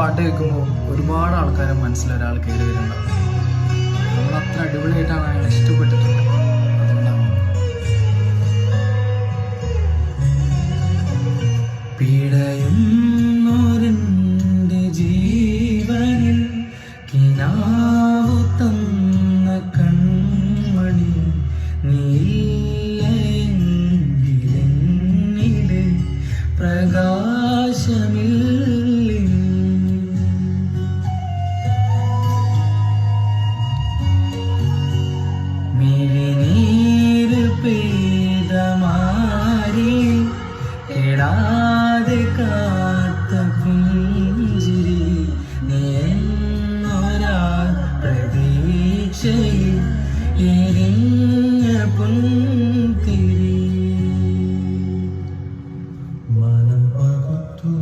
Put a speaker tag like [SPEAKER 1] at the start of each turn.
[SPEAKER 1] പാട്ട് കേൾക്കുമ്പോൾ ഒരുപാട് ആൾക്കാരെ മനസ്സിലൊരാൾ കയറി വരുന്നുണ്ടാവും. നമ്മൾ അത്ര അടിപൊളിയായിട്ടാണ് അയാളെ ഇഷ്ടപ്പെട്ടിട്ടുണ്ട്. അതുകൊണ്ടാണ് പിടയുന്നോരെൻ്റെ ജീവനിൽ കിനാവു തന്ന കൺമണി നീലെങ്കിലെന്നിലെ പ്രകാശമില്ല. മിഴിനീര് പെയ്ത മാരി കെടാതെ കാത്ത പുഞ്ചിരി നീ എന്നൊരാ പ്രതീക്ഷയിൽ എരിഞ്ഞ പുൻതിരി മനം പകുത്തു